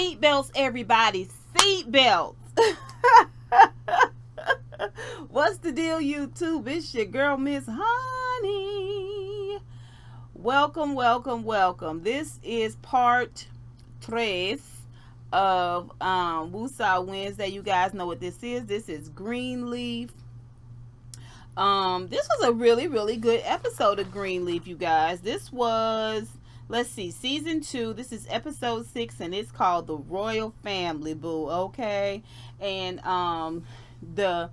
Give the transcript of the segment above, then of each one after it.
Seatbelts, everybody. Seatbelts. What's the deal, YouTube? It's your girl, Miss Honey. Welcome, welcome, welcome. This is part 3 of Woosah Wednesday. You guys know what this is. This is Greenleaf. This was a really, really good episode of Greenleaf, you guys. This was, let's see, season 2. This is episode 6, and it's called The Royal Family, boo. Okay, and the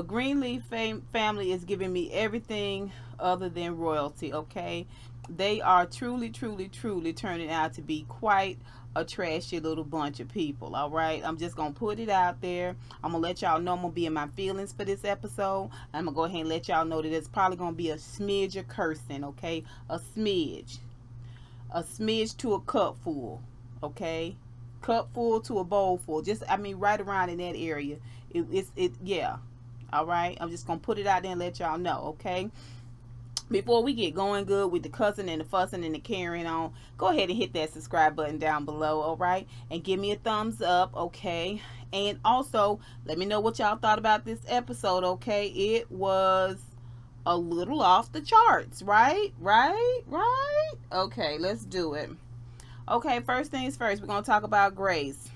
Greenleaf family is giving me everything other than royalty. Okay, they are truly, truly, truly turning out to be quite a trashy little bunch of people. All right, I'm just gonna put it out there. I'm gonna let y'all know I'm gonna be in my feelings for this episode. I'm gonna go ahead and let y'all know that it's probably gonna be a smidge of cursing. Okay, a smidge to a cup full. Okay, cup full to a bowl full. Just, I mean, right around in that area. Yeah. All right, I'm just gonna put it out there and let y'all know. Okay, before we get going good with the cussing and the fussing and the carrying on, go ahead and hit that subscribe button down below, all right? And give me a thumbs up, okay? And also, let me know what y'all thought about this episode, okay? It was a little off the charts, right? Okay, let's do it. Okay, first things first, we're going to talk about Grace.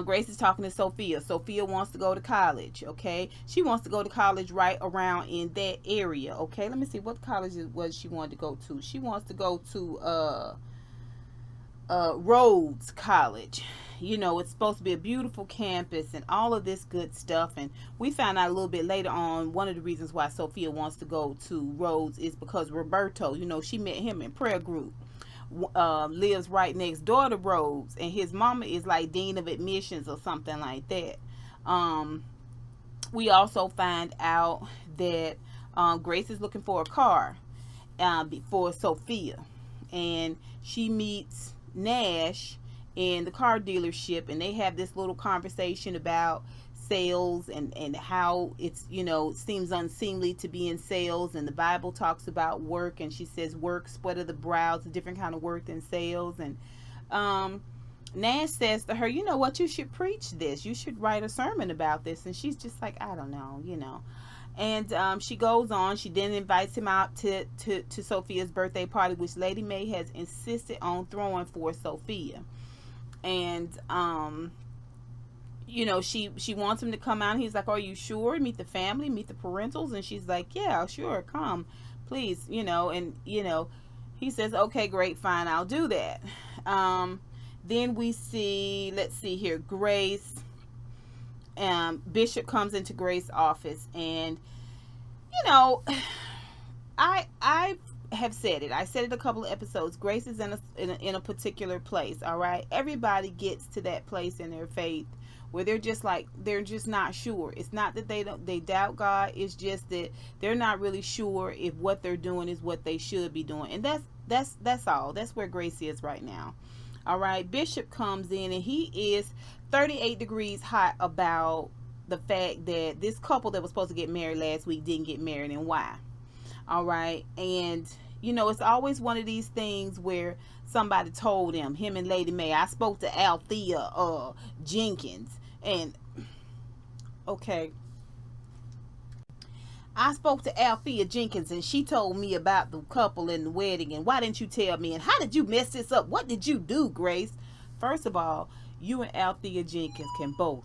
Grace is talking to Sophia. Sophia wants to go to college, okay? She wants to go to college right around in that area, okay? Let me see, what college was she wanted to go to? She wants to go to Rhodes College. You know, it's supposed to be a beautiful campus and all of this good stuff. And we found out a little bit later on, one of the reasons why Sophia wants to go to Rhodes is because Roberto, you know, she met him in prayer group. Lives right next door to Rhodes, and his mama is like dean of admissions or something like that. We also find out that Grace is looking for a car for Sophia, and she meets Nash in the car dealership, and they have this little conversation about sales and how it's, you know, it seems unseemly to be in sales, and the Bible talks about work, and she says work sweat of the brows, a different kind of work than sales. And Nash says to her, you know what, you should preach this, you should write a sermon about this. And she's just like, I don't know, you know. And she goes on. She then invites him out to Sophia's birthday party, which Lady Mae has insisted on throwing for Sophia. And you know, she wants him to come out. He's like, are you sure? Meet the family, meet the parentals. And she's like, yeah, sure, come, please, you know. And, you know, he says, okay, great, fine, I'll do that. Then we see, let's see here, Grace. Bishop comes into Grace's office, and, you know, I have said it. I said it a couple of episodes. Grace is in a particular place, all right? Everybody gets to that place in their faith where they're just like, they're just not sure. It's not that they doubt God. It's just that they're not really sure if what they're doing is what they should be doing. And that's all. That's where Grace is right now. All right. Bishop comes in, and he is 38 degrees hot about the fact that this couple that was supposed to get married last week didn't get married, and why. All right. And you know, it's always one of these things where somebody told him and Lady Mae, I spoke to Althea Jenkins. And, okay, I spoke to Althea Jenkins, and she told me about the couple and the wedding, and why didn't you tell me? And how did you mess this up? What did you do, Grace? First of all, you and Althea Jenkins can both.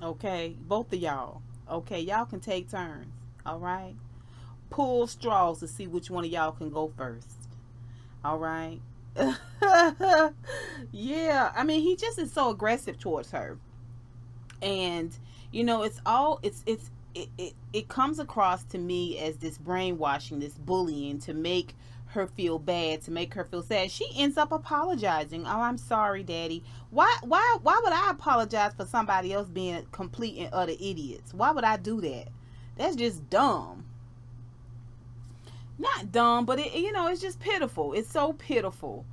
Okay, both of y'all. Okay, y'all can take turns. All right? Pull straws to see which one of y'all can go first. All right? Yeah, I mean, he just is so aggressive towards her. And, you know, it comes across to me as this brainwashing, this bullying to make her feel bad, to make her feel sad. She ends up apologizing. Oh, I'm sorry, Daddy. Why would I apologize for somebody else being complete and utter idiots? Why would I do that? That's just dumb. Not dumb, but you know, it's just pitiful. It's so pitiful.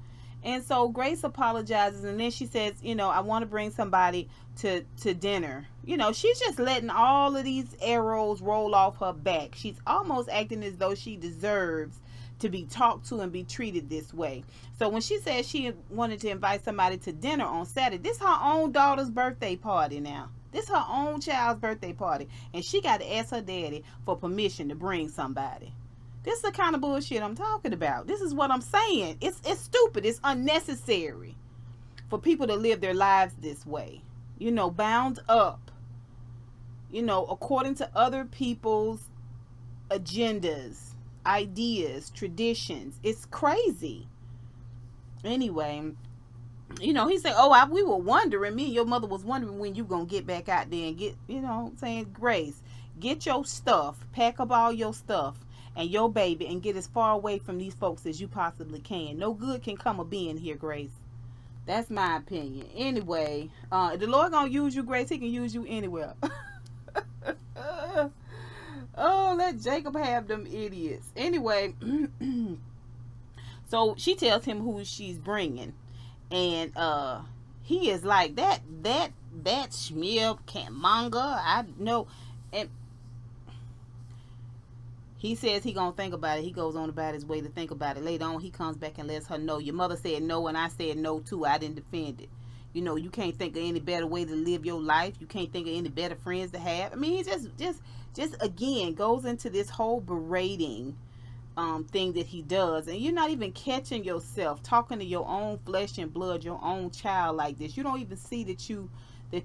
And so Grace apologizes, and then she says, you know, I want to bring somebody to dinner. You know, she's just letting all of these arrows roll off her back. She's almost acting as though she deserves to be talked to and be treated this way. So when she said she wanted to invite somebody to dinner on Saturday, this her own daughter's birthday party now. This her own child's birthday party. And she got to ask her daddy for permission to bring somebody. This is the kind of bullshit I'm talking about. This is what I'm saying. It's stupid. It's unnecessary for people to live their lives this way. You know, bound up. You know, according to other people's agendas, ideas, traditions. It's crazy. Anyway, you know, he said, oh, we were wondering, me and your mother was wondering when you gonna get back out there and get, you know, saying, Grace, get your stuff, pack up all your stuff and your baby and get as far away from these folks as you possibly can. No good can come of being here, Grace. That's my opinion. Anyway, the Lord gonna use you, Grace. He can use you anywhere. Oh, let Jacob have them idiots. Anyway, so she tells him who she's bringing, and he is like that schmear manga. I know, and he says he gonna think about it. He goes on about his way to think about it. Later on, he comes back and lets her know, your mother said no, and I said no too. I didn't defend it. You know, you can't think of any better way to live your life. You can't think of any better friends to have. I mean, he just again goes into this whole berating thing that he does, and you're not even catching yourself talking to your own flesh and blood, your own child like this. You don't even see that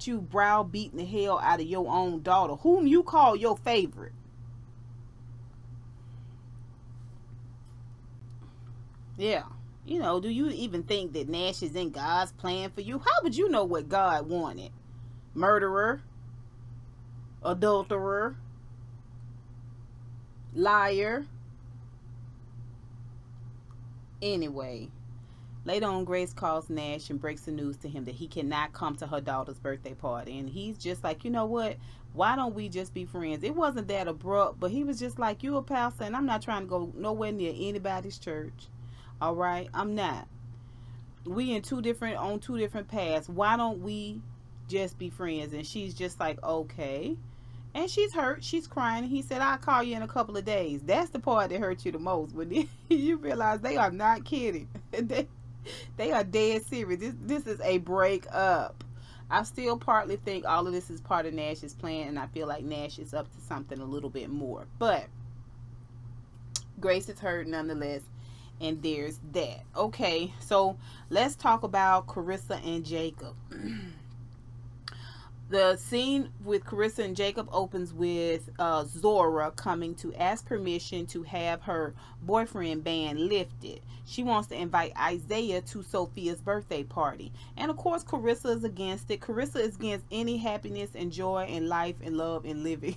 you browbeating the hell out of your own daughter, whom you call your favorite. Yeah. You know, do you even think that Nash is in God's plan for you? How would you know what God wanted? Murderer, adulterer, liar. Anyway, later on, Grace calls Nash and breaks the news to him that he cannot come to her daughter's birthday party. And he's just like, you know what? Why don't we just be friends? It wasn't that abrupt, but he was just like, you a pastor, and I'm not trying to go nowhere near anybody's church. All right, I'm not. We on two different paths. Why don't we just be friends? And she's just like, okay. And she's hurt. She's crying. He said, I'll call you in a couple of days. That's the part that hurts you the most. When you realize they are not kidding. They are dead serious. This is a breakup. I still partly think all of this is part of Nash's plan, and I feel like Nash is up to something a little bit more. But Grace is hurt nonetheless. And there's that. Okay, so let's talk about Carissa and Jacob. The scene with Carissa and Jacob opens with Zora coming to ask permission to have her boyfriend ban lifted. She wants to invite Isaiah to Sophia's birthday party. And of course, Carissa is against it. Carissa is against any happiness and joy in life and love and living.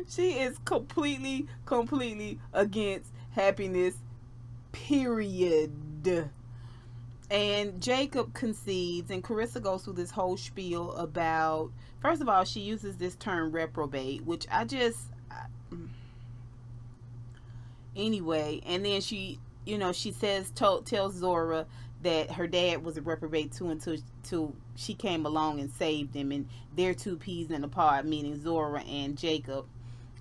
She is completely against happiness, period. And Jacob concedes, and Carissa goes through this whole spiel about, first of all, she uses this term reprobate, which anyway, and then she tells Zora that her dad was a reprobate too until she came along and saved him, and they're two peas in a pod, meaning Zora and Jacob.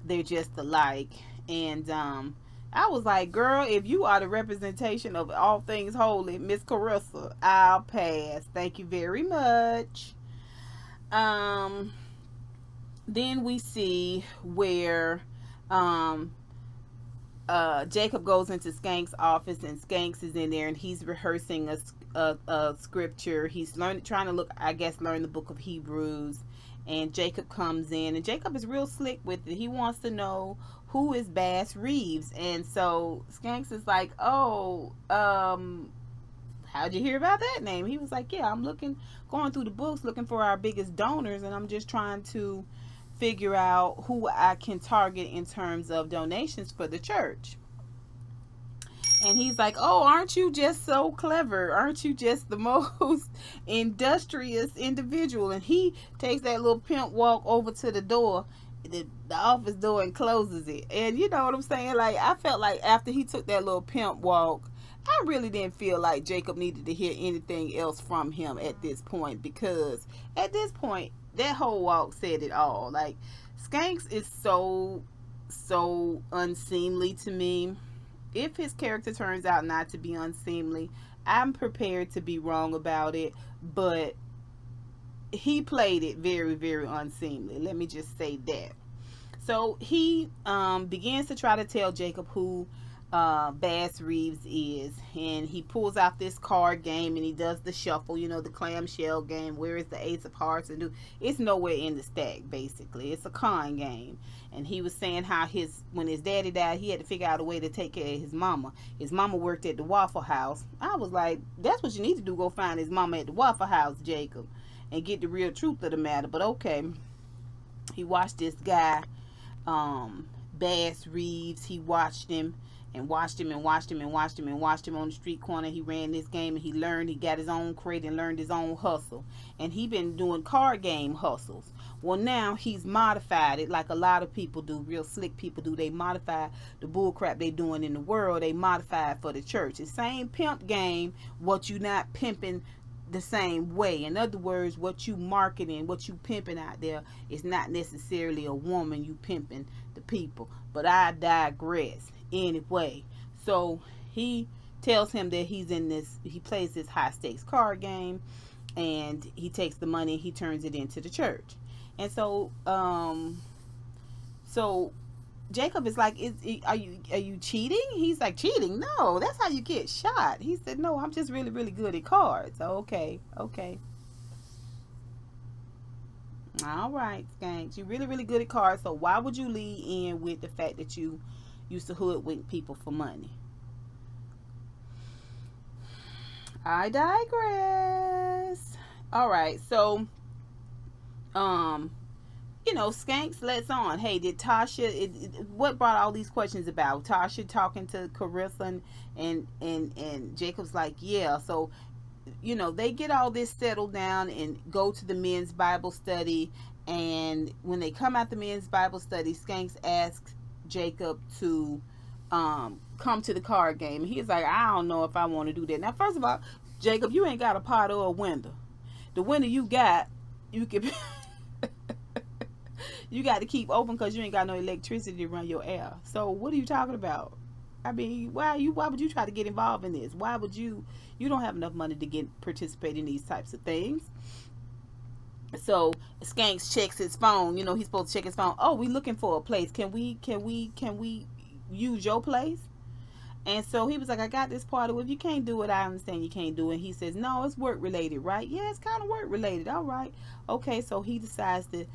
They're just alike. And I was like, girl, if you are the representation of all things holy, Miss Carissa, I'll pass. Thank you very much. Then we see where Jacob goes into Skank's office, and Skanks is in there, and he's rehearsing a scripture. He's trying to learn the book of Hebrews. And Jacob comes in, and Jacob is real slick with it. He wants to know who is Bass Reeves. And so Skanks is like, oh, how'd you hear about that name? He was like, yeah, I'm going through the books looking for our biggest donors, and I'm just trying to figure out who I can target in terms of donations for the church. And he's like, oh, aren't you just so clever? Aren't you just the most industrious individual? And he takes that little pimp walk over to the door, the office door, and closes it. And you know what I'm saying? Like, I felt like after he took that little pimp walk, I really didn't feel like Jacob needed to hear anything else from him at this point, because at this point, that whole walk said it all. Like, Skanks is so so unseemly to me. If his character turns out not to be unseemly, I'm prepared to be wrong about it, but he played it very, very unseemly. Let me just say that. So he begins to try to tell Jacob who Bass Reeves is, and he pulls out this card game and he does the shuffle, the clamshell game. Where is the ace of hearts? And it's nowhere in the stack. Basically, it's a con game. And he was saying how when his daddy died, he had to figure out a way to take care of his mama. His mama worked at the Waffle House. I was like, that's what you need to do. Go find his mama at the Waffle House, Jacob, and get the real truth of the matter. But okay, he watched this guy Bass Reeves. He watched him and watched him and watched him and watched him and watched him on the street corner. He ran this game and he learned. He got his own crate and learned his own hustle. And he been doing card game hustles. Well, now he's modified it like a lot of people do, real slick people do. They modify the bull crap they doing in the world. They modify it for the church. The same pimp game, what you not pimping the same way. In other words, what you marketing, what you pimping out there is not necessarily a woman you pimping the people. But I digress. Anyway, so he tells him that he plays this high stakes card game, and he takes the money and he turns it into the church. And so Jacob is like, are you cheating? He's like, cheating? No, that's how you get shot. He said, no, I'm just really, really good at cards. Okay. All right, Skanks. You're really, really good at cards, so why would you lead in with the fact that you used to hoodwink people for money? I digress. All right, so Skanks lets on. Hey, did Tasha? What brought all these questions about? Tasha talking to Carissa and Jacob's like, yeah. So, they get all this settled down and go to the men's Bible study. And when they come out the men's Bible study, Skanks asks Jacob to come to the card game. And he's like, I don't know if I want to do that. Now, first of all, Jacob, you ain't got a pot or a window. The window you got, you can. You got to keep open because you ain't got no electricity to run your air. So what are you talking about? I mean, why would you try to get involved in this? Why would you don't have enough money to participate in these types of things. So Skanks checks his phone. He's supposed to check his phone. Oh, we looking for a place. Can we use your place? And so he was like, I got this party. Well, if you can't do it, I understand you can't do it. He says, no, it's work related, right? Yeah, it's kind of work related. All right. Okay, so he decides to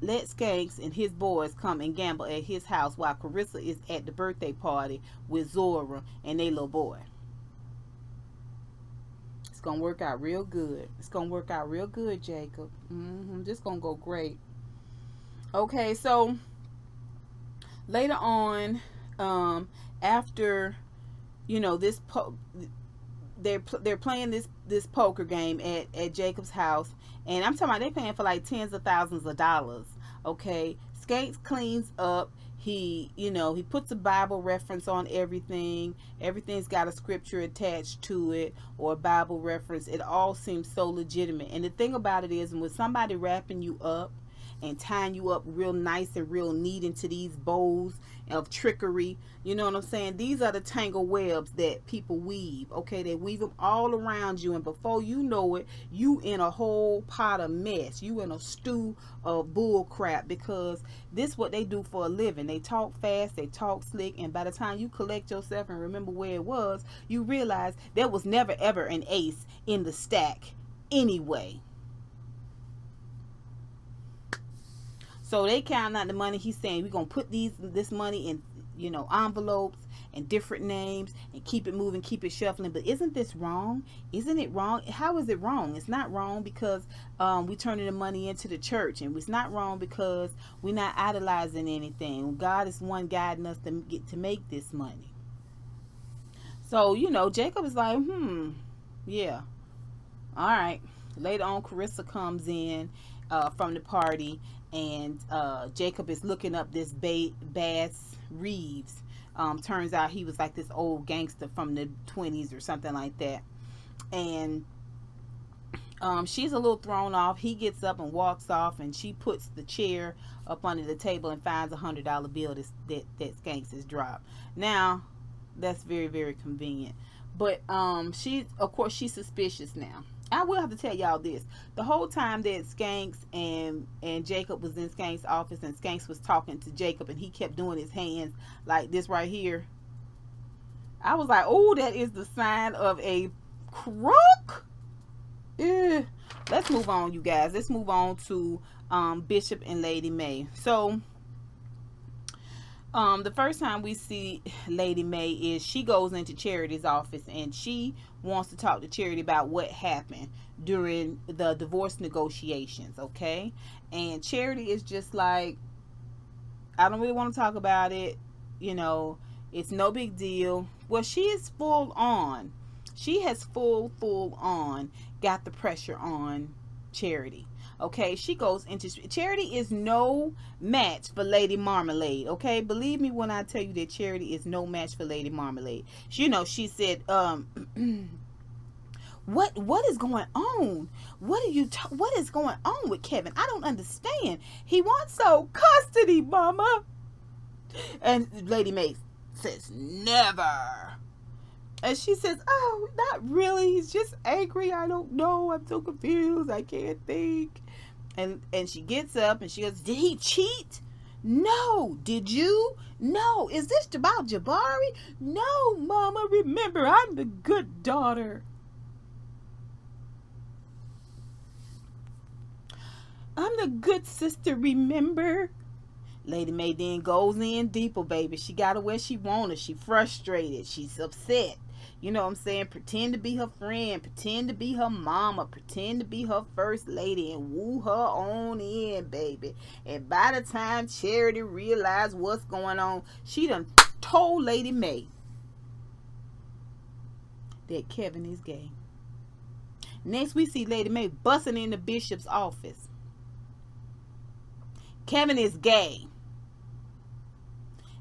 let Skanks and his boys come and gamble at his house while Carissa is at the birthday party with Zora and their little boy. It's going to work out real good. It's going to work out real good, Jacob. This going to go great. Okay, so later on, after this they're playing this poker game at Jacob's house, and I'm talking about they paying for like tens of thousands of dollars. Okay, Skanks cleans up. He puts a Bible reference on everything. Everything's got a scripture attached to it or a Bible reference. It all seems so legitimate. And the thing about it is, when somebody wrapping you up and tying you up real nice and real neat into these bows of trickery, you know what I'm saying? These are the tangle webs that people weave. Okay, they weave them all around you, and before you know it, you in a whole pot of mess. You in a stew of bull crap, because this what they do for a living. They talk fast, they talk slick, and by the time you collect yourself and remember where it was, you realize there was never ever an ace in the stack anyway. So they count out the money. He's saying we're gonna put this money in envelopes and different names and keep it moving, keep it shuffling. But isn't this wrong? Isn't it wrong? How is it wrong? It's not wrong because we turning the money into the church, and it's not wrong because we're not idolizing anything. God is one guiding us to make this money. So Jacob is like, yeah, all right. Later on, Carissa comes in from the party, and Jacob is looking up this Bass Reeves. Turns out he was like this old gangster from the 20s or something like that. And She's a little thrown off. He gets up and walks off, and she puts the chair up under the table and finds $100 bill that Skanks has dropped. Now, that's very, very convenient. But she, of course, she's suspicious now. I will have to tell y'all this. The whole time that Skanks and Jacob was in Skanks' office, and Skanks was talking to Jacob, and he kept doing his hands like this right here, I was like, oh, that is the sign of a crook. Let's move on, you guys. Let's move on to Bishop and Lady Mae. So the first time we see Lady Mae is she goes into Charity's office, and she wants to talk to Charity about what happened during the divorce negotiations, okay? And Charity is just like, I don't really want to talk about it, you know, it's no big deal. Well, she is full on. She has full on got the pressure on Charity. Okay, she goes into Charity is no match for Lady Marmalade. Okay, believe me when I tell you that Charity is no match for Lady Marmalade. You know, she said, what is going on? What is going on with Kevin? I don't understand. He wants so custody, Mama. And Lady Mae says, never. And she says, oh, not really. He's just angry. I don't know. I'm so confused. I can't think. And she gets up and she goes, did he cheat? No. Did you? No. Is this about Jabari? No, Mama. Remember, I'm the good daughter. I'm the good sister, remember? Lady Mae then goes in deeper, baby. She got her where she wanted. She frustrated. She's upset. You know what I'm saying? Pretend to be her friend. Pretend to be her mama. Pretend to be her first lady and woo her on in, baby. And by the time Charity realized what's going on, she done told Lady Mae that Kevin is gay. Next, we see Lady Mae busting in the Bishop's office. Kevin is gay.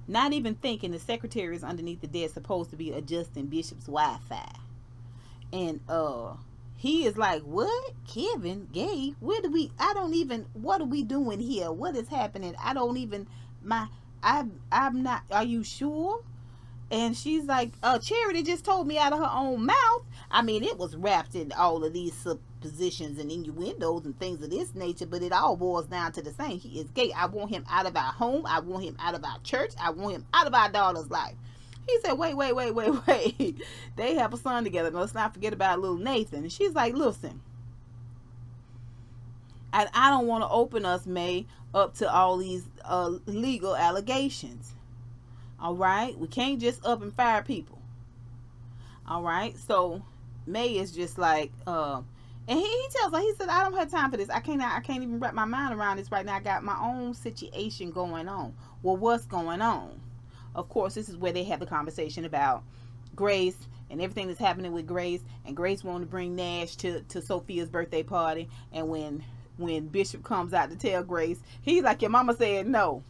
Not even thinking the secretary is underneath the desk supposed to be adjusting Bishop's Wi-Fi. And he is like, what? Kevin gay? What are we doing here? What is happening? I'm not, are you sure? And she's like, Charity just told me out of her own mouth. I mean, it was wrapped in all of these suppositions and innuendos and things of this nature, but it all boils down to the same. He is gay. I want him out of our home. I want him out of our church. I want him out of our daughter's life. He said, wait. They have a son together. Let's not forget about little Nathan. And she's like, listen, I don't want to open us, Mae, up to all these legal allegations. All right, we can't just up and fire people. All right, so Mae is just like, and he tells her, he said, I don't have time for this. I can't even wrap my mind around this right now. I got my own situation going on. Well, what's going on? Of course, this is where they have the conversation about Grace and everything that's happening with Grace. And Grace wanted to bring Nash to Sophia's birthday party. And when Bishop comes out to tell Grace, he's like, your mama said no.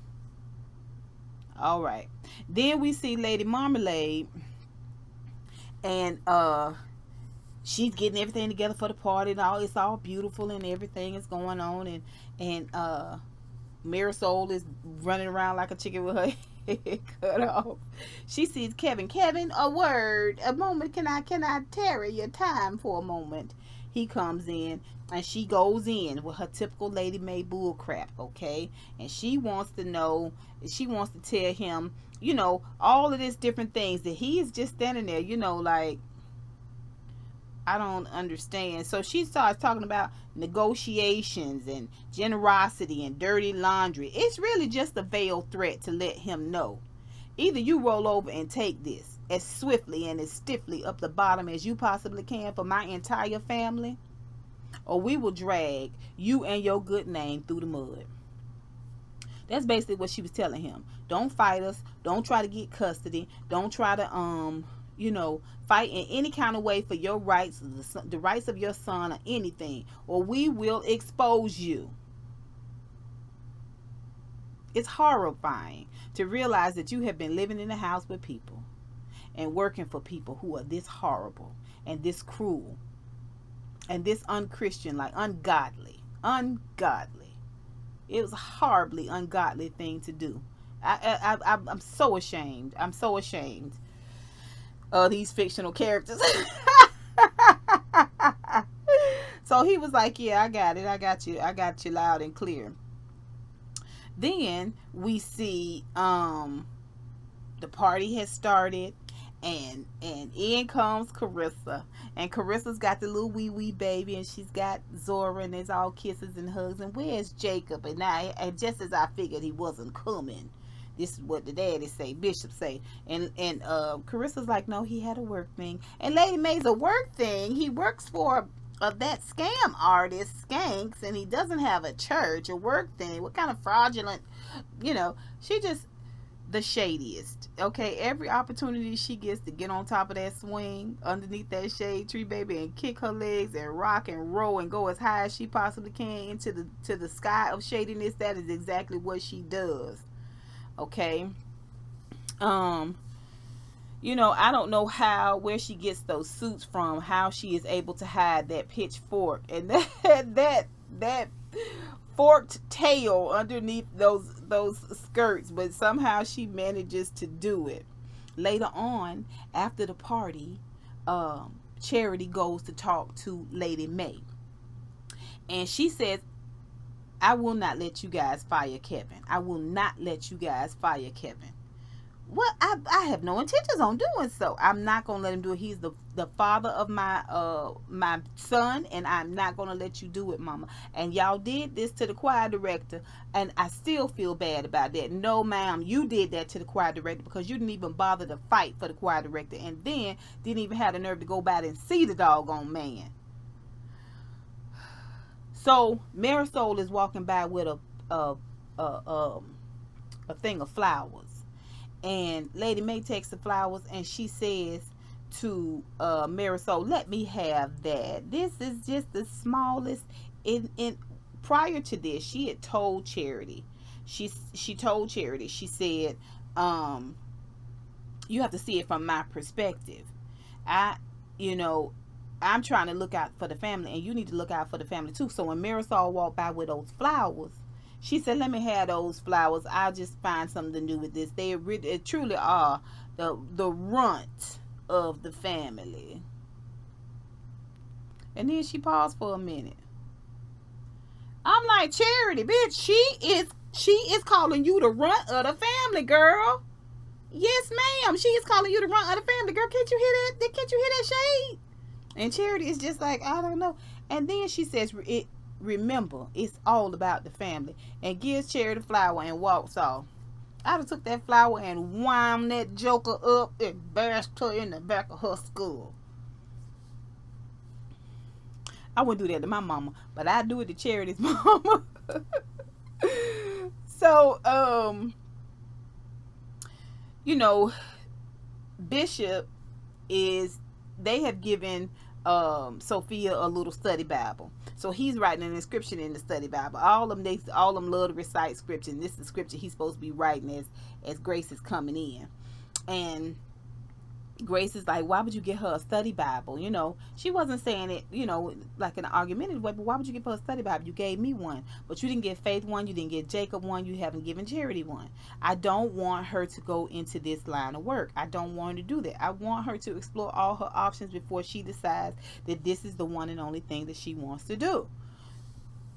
All right. Then we see Lady Marmalade, and she's getting everything together for the party, and all it's all beautiful and everything is going on, and Marisol is running around like a chicken with her head cut off. She sees Kevin, a word, a moment. Can I tarry your time for a moment? He comes in, and she goes in with her typical Lady Mae bull crap, okay? And she wants to know, she wants to tell him, you know, all of these different things that he is just standing there, you know, like, I don't understand. So she starts talking about negotiations and generosity and dirty laundry. It's really just a veiled threat to let him know. Either you roll over and take this as swiftly and as stiffly up the bottom as you possibly can for my entire family, or we will drag you and your good name through the mud. That's basically what she was telling him. Don't fight us. Don't try to get custody. Don't try to, you know, fight in any kind of way for your rights, the rights of your son or anything, or we will expose you. It's horrifying to realize that you have been living in a house with people and working for people who are this horrible and this cruel And this unchristian, like ungodly. It was a horribly ungodly thing to do. I'm so ashamed. I'm so ashamed of these fictional characters. So he was like, yeah, I got it. I got you loud and clear. Then we see the party has started, and in comes Carissa, and Carissa's got the little wee baby, and she's got Zora, and it's all kisses and hugs. And where's Jacob? And just as I figured he wasn't coming, this is what the daddy say, Bishop say, and Carissa's like, no, he had a work thing, and Lady Mae's a work thing. He works for that scam artist Skanks, and he doesn't have a church, a work thing. What kind of fraudulent, she just the shadiest. Okay, every opportunity she gets to get on top of that swing underneath that shade tree, baby, and kick her legs and rock and roll and go as high as she possibly can into the sky of shadiness, that is exactly what she does. Okay. I don't know where she gets those suits from, how she is able to hide that pitchfork and that forked tail underneath those skirts, but somehow she manages to do it. Later on, after the party, Charity goes to talk to Lady Mae, and she says, I will not let you guys fire Kevin. I will not let you guys fire Kevin. Well, I have no intentions on doing so. I'm not gonna let him do it. He's the father of my son, and I'm not gonna let you do it, Mama. And y'all did this to the choir director, and I still feel bad about that. No, ma'am, you did that to the choir director because you didn't even bother to fight for the choir director, and then didn't even have the nerve to go by and see the doggone man. So Marisol is walking by with a thing of flowers. And Lady Mae takes the flowers, and she says to Marisol, let me have that. This is just the smallest. In prior to this, she had told Charity. She told Charity, she said, you have to see it from my perspective. I'm trying to look out for the family, and you need to look out for the family too. So when Marisol walked by with those flowers, she said, let me have those flowers. I'll just find something to do with this. They truly are the runt of the family. And then she paused for a minute. I'm like, Charity, bitch, she is calling you the runt of the family, girl. Yes, ma'am. She is calling you the runt of the family, girl. Can't you hear that? Can't you hear that shade? And Charity is just like, I don't know. And then she says, remember, it's all about the family, and gives Charity the flower and walks off. I'd have took that flower and wound that joker up and bashed her in the back of her skull. I wouldn't do that to my mama, but I do it to Charity's mama. So, Bishop they have given Sophia a little study Bible. So he's writing an inscription in the study Bible. All of them love to recite scripture. And this is the scripture he's supposed to be writing as Grace is coming in. And Grace is like, why would you get her a study Bible? She wasn't saying it, like in an argumentative way, but why would you give her a study Bible? You gave me one, but you didn't give Faith one, you didn't give Jacob one, you haven't given Charity one. I don't want her to go into this line of work. I don't want her to do that. I want her to explore all her options before she decides that this is the one and only thing that she wants to do.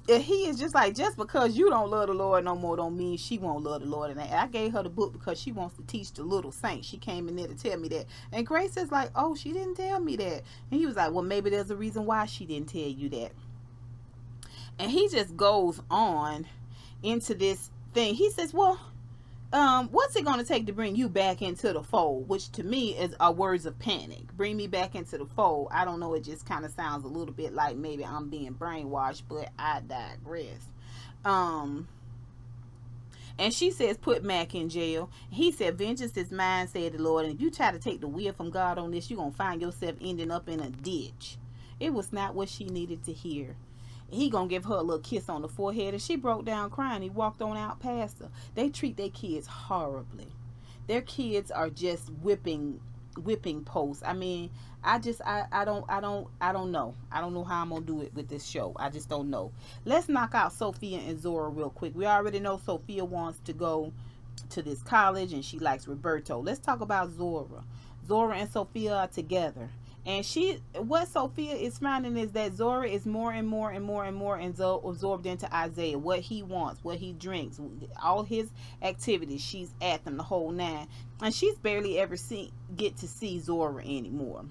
And he is just like, just because you don't love the Lord no more don't mean she won't love the Lord. And I gave her the book because she wants to teach the little saints. She came in there to tell me that. And Grace is like, oh, she didn't tell me that. And he was like, well, maybe there's a reason why she didn't tell you that. And he just goes on into this thing. He says, well, what's it going to take to bring you back into the fold? Which to me are words of panic. Bring me back into the fold. I don't know. It just kind of sounds a little bit like maybe I'm being brainwashed, but I digress. And she says, put Mac in jail. He said, vengeance is mine, said the Lord. And if you try to take the will from God on this, you're going to find yourself ending up in a ditch. It was not what she needed to hear. He gonna give her a little kiss on the forehead, and she broke down crying. He walked on out past her. They treat their kids horribly. Their kids are just whipping whipping post. I mean, I don't know. I don't know how I'm gonna do it with this show. I just don't know. Let's knock out Sophia and Zora real quick. We already know Sophia wants to go to this college and she likes Roberto. Let's talk about Zora. Zora and Sophia are together. And what Sophia is finding is that Zora is more and more and more and more absorbed into Isaiah. What he wants, what he drinks, all his activities, she's at them the whole nine. And she's barely ever get to see Zora anymore.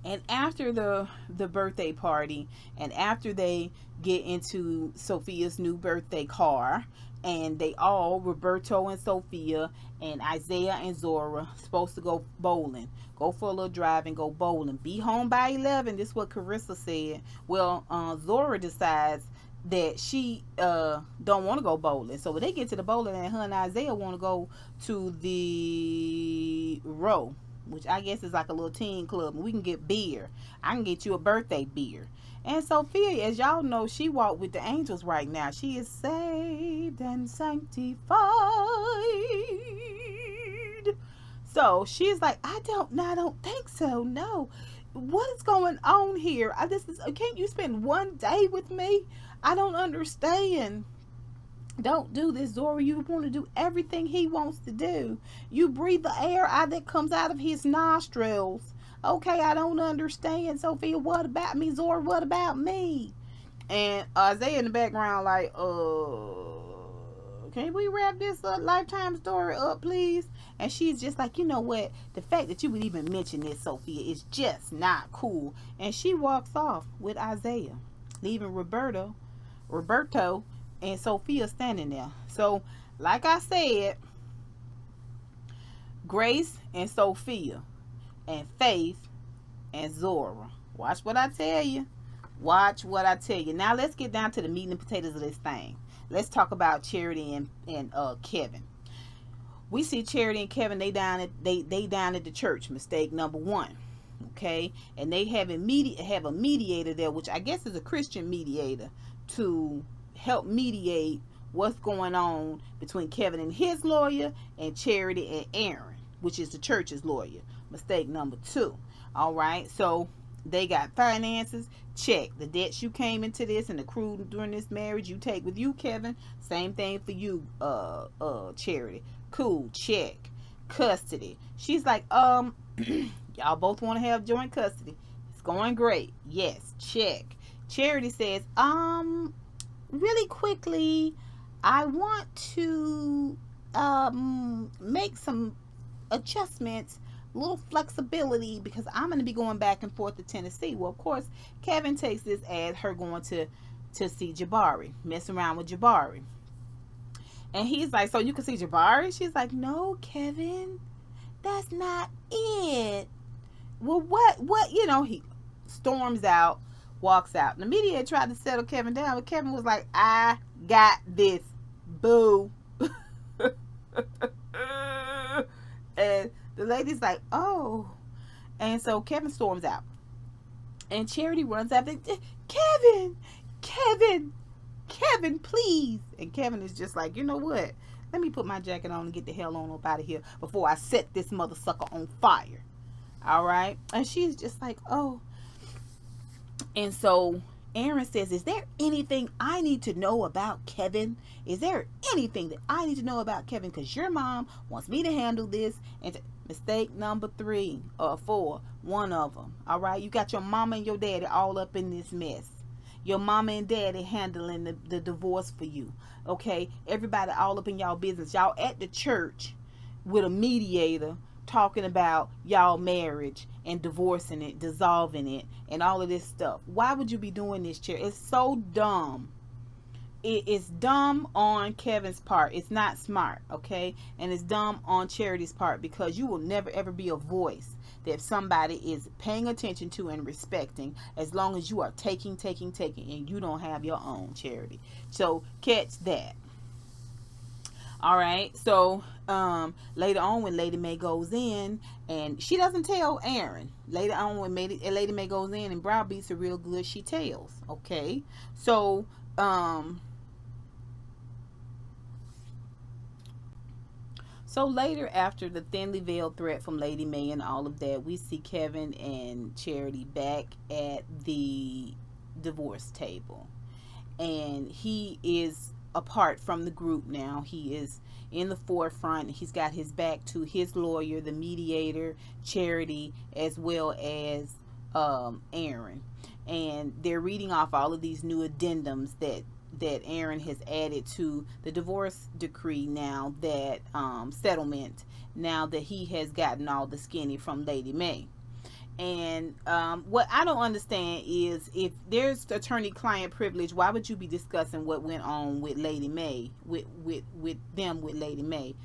And after the birthday party, and after they get into Sophia's new birthday car, and they all, Roberto and Sophia and Isaiah and Zora, supposed to go bowling, go for a little drive and go bowling, be home by 11. This is what Carissa said. Well, Zora decides that she don't want to go bowling. So when they get to the bowling, and her and Isaiah want to go to the row, which I guess is like a little teen club, and we can get beer. I can get you a birthday beer. And Sophia, as y'all know, she walked with the angels right now. She is saved and sanctified. So she's like, I don't think so. No. What is going on here? Can't you spend one day with me? I don't understand. Don't do this, Zora. You want to do everything he wants to do. You breathe the air out that comes out of his nostrils. Okay, I don't understand, Sophia. What about me, Zora? What about me? And Isaiah in the background, like, can we wrap this Lifetime story up, please? And she's just like, you know what? The fact that you would even mention this, Sophia, is just not cool. And she walks off with Isaiah, leaving Roberto, and Sophia standing there. So, like I said, Grace and Sophia, and Faith and Zora. Watch what I tell you. Watch what I tell you. Now let's get down to the meat and potatoes of this thing. Let's talk about Charity and Kevin. We see Charity and Kevin. They down at the church. Mistake number one. Okay, and they have a mediator there, which I guess is a Christian mediator, to help mediate what's going on between Kevin and his lawyer and Charity and Aaron, which is the church's lawyer. Mistake number two. All right, so they got finances, check. The debts you came into this and accrued during this marriage, you take with you, Kevin. Same thing for you, Charity. Cool, check. Custody. She's like, y'all both want to have joint custody. It's going great. Yes, check. Charity says, really quickly, I want to make some adjustments, a little flexibility, because I'm going to be going back and forth to Tennessee. Well, of course, Kevin takes this as her going to see Jabari, mess around with Jabari. And he's like, so you can see Jabari? She's like, no, Kevin, that's not it. Well, what, he storms out, walks out. And the media tried to settle Kevin down, but Kevin was like, I got this, boo. And the lady's like, oh. And so Kevin storms out. And Charity runs after, Kevin, please. And Kevin is just like, you know what? Let me put my jacket on and get the hell on up out of here before I set this mother sucker on fire. All right? And she's just like, oh. And so Aaron says, is there anything I need to know about Kevin? Is there anything that I need to know about Kevin? Because your mom wants me to handle this. And mistake number 3 or 4, one of them. All right? You got your mama and your daddy all up in this mess. Your mama and daddy handling the divorce for you. Okay? Everybody all up in y'all business. Y'all at the church with a mediator talking about y'all marriage and divorcing it, dissolving it, and all of this stuff. Why would you be doing this, Chair? It's so dumb. It is dumb on Kevin's part. It's not smart, okay? And it's dumb on Charity's part, because you will never ever be a voice that somebody is paying attention to and respecting, as long as you are taking, and you don't have your own, Charity. So catch that. All right, so later on when Lady Mae goes in, and she doesn't tell Aaron. Later on when Lady Mae goes in and browbeats her real good, she tells. Okay, so So later, after the thinly veiled threat from Lady Mae and all of that, we see Kevin and Charity back at the divorce table. And he is apart from the group now. He is in the forefront. He's got his back to his lawyer, the mediator, Charity, as well as Aaron. And they're reading off all of these new addendums that Aaron has added to the divorce decree now that settlement, now that he has gotten all the skinny from Lady Mae. And what I don't understand is, if there's attorney-client privilege, why would you be discussing what went on with Lady Mae, with them with Lady Mae?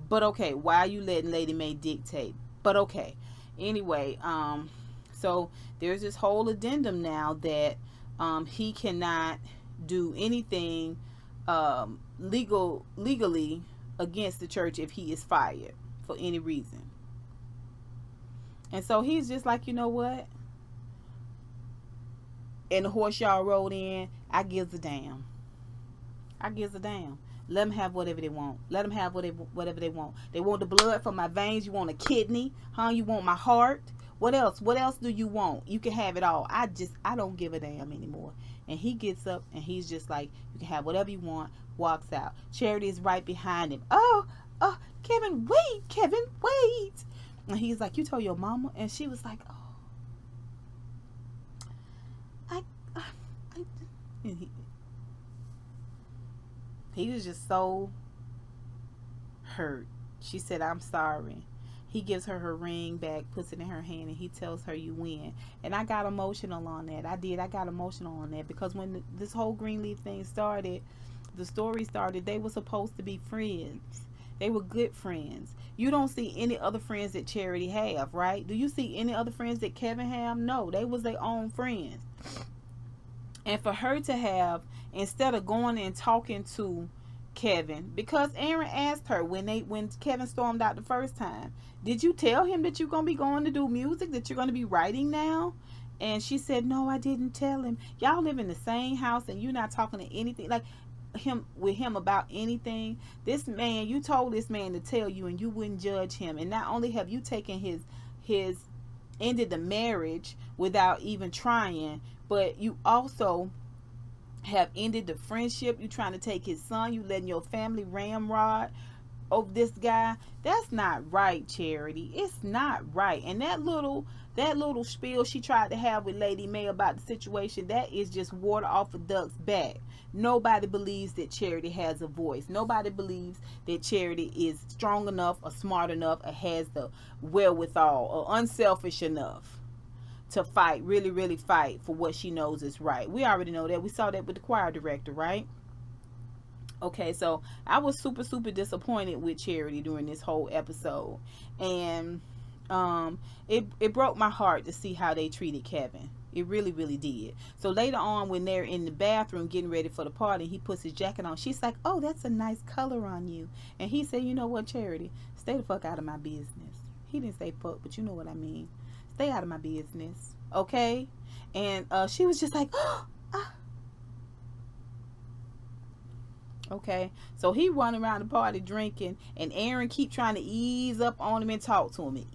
But okay, why are you letting Lady Mae dictate? But okay, anyway, so there's this whole addendum now that he cannot do anything legally against the church if he is fired for any reason. And so he's just like, you know what? And the horse y'all rode in, I gives a damn. I gives a damn. Let them have whatever they want. Let them have whatever they want. They want the blood from my veins. You want a kidney? Huh? You want my heart? What else? What else do you want? You can have it all. I don't give a damn anymore. And he gets up and he's just like, you can have whatever you want. Walks out. Charity is right behind him. Oh, Kevin, wait. Kevin, wait. And he's like, you told your mama? And she was like, oh, and he was just so hurt. She said, I'm sorry. He gives her ring back, puts it in her hand, and he tells her, you win. And I got emotional on that. I got emotional on that because when this whole Greenleaf thing started, the story started, they were supposed to be friends. They were good friends. You don't see any other friends that Charity have, right? Do you see any other friends that Kevin have? No, they was their own friends. And for her to have, instead of going and talking to Kevin, because Aaron asked her when Kevin stormed out the first time, did you tell him that you're gonna be going to do music, that you're gonna be writing now? And she said, no, I didn't tell him. Y'all live in the same house and you're not talking to anything like him about anything. This man, you told this man to tell you and you wouldn't judge him. And not only have you taken his ended the marriage without even trying, but you also have ended the friendship. You trying to take his son. You letting your family ramrod over this guy. That's not right, Charity. It's not right. And that little spiel she tried to have with Lady Mae about the situation, that is just water off a duck's back. Nobody believes that Charity has a voice. Nobody believes that Charity is strong enough or smart enough or has the wherewithal or unselfish enough to fight, really, really fight for what she knows is right. We already know that. We saw that with the choir director, right? Okay, so I was super, super disappointed with Charity during this whole episode. And it broke my heart to see how they treated Kevin. It really, really did. So later on, when they're in the bathroom getting ready for the party, he puts his jacket on. She's like, oh, that's a nice color on you. And he said, you know what, Charity? Stay the fuck out of my business. He didn't say fuck, but you know what I mean. Stay out of my business. Okay? And she was just like, oh, okay, so he run around the party drinking, and Aaron keep trying to ease up on him and talk to him,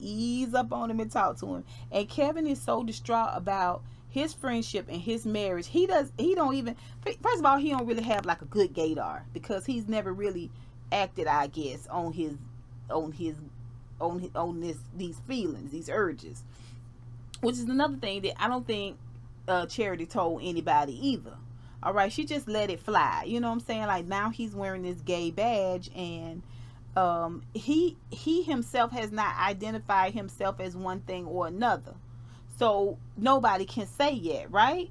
and Kevin is so distraught about his friendship and his marriage. He don't even, first of all, he don't really have like a good gaydar because he's never really acted, I guess, on these feelings, these urges, which is another thing that I don't think Charity told anybody either. All right, she just let it fly. You know what I'm saying? Like, now he's wearing this gay badge, and he himself has not identified himself as one thing or another. So nobody can say yet, right?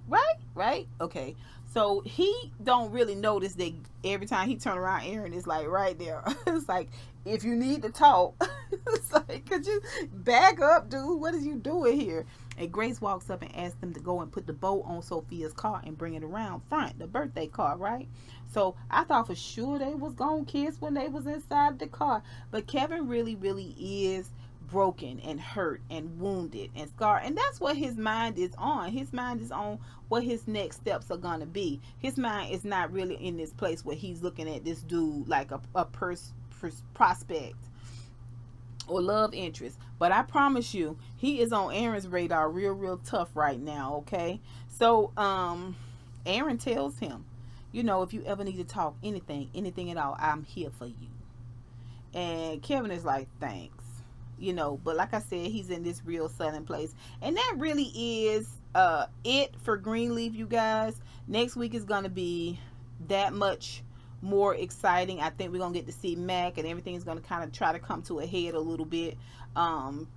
Okay. So he don't really notice that every time he turn around, Aaron is like right there. It's like, if you need to talk, it's like, could you back up, dude? What is you doing here? And Grace walks up and asks them to go and put the bow on Sophia's car and bring it around front, the birthday car, right? So I thought for sure they was gonna kiss when they was inside the car. But Kevin really, really is broken and hurt and wounded and scarred, and that's what his mind is on. His mind is on what his next steps are gonna be. His mind is not really in this place where he's looking at this dude like a prospect or love interest. But I promise you, he is on Aaron's radar real tough right now, okay? So, Aaron tells him, you know, if you ever need to talk anything at all, I'm here for you. And Kevin is like, thanks. You know, but like I said, he's in this real southern place. And that really is it for Greenleaf, you guys. Next week is gonna be that much more exciting. I think we're gonna get to see Mac, and everything is gonna kind of try to come to a head a little bit. Um,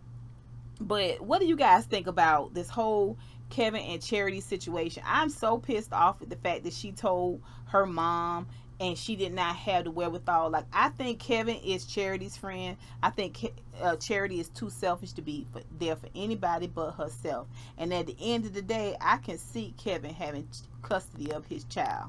but what do you guys think about this whole Kevin and Charity situation? I'm so pissed off at the fact that she told her mom and she did not have the wherewithal. Like, I think Kevin is Charity's friend. I think Charity is too selfish to be there for anybody but herself. And at the end of the day, I can see Kevin having custody of his child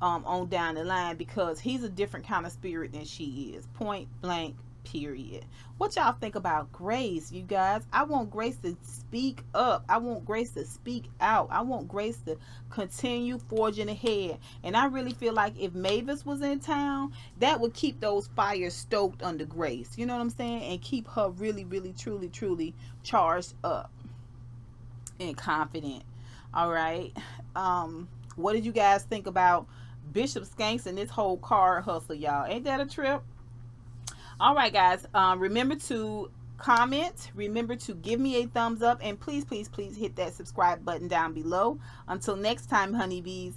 on down the line, because he's a different kind of spirit than she is. Point blank, period. What y'all think about Grace, you guys? I want Grace to speak up. I want Grace to speak out. I want Grace to continue forging ahead. And I really feel like if Mavis was in town, that would keep those fires stoked under Grace. You know what I'm saying? And keep her really, really, truly charged up and confident. All right. What did you guys think about Bishop Skanks and this whole car hustle, y'all? Ain't that a trip? All right, guys. Remember to comment. Remember to give me a thumbs up. And please hit that subscribe button down below. Until next time, honeybees.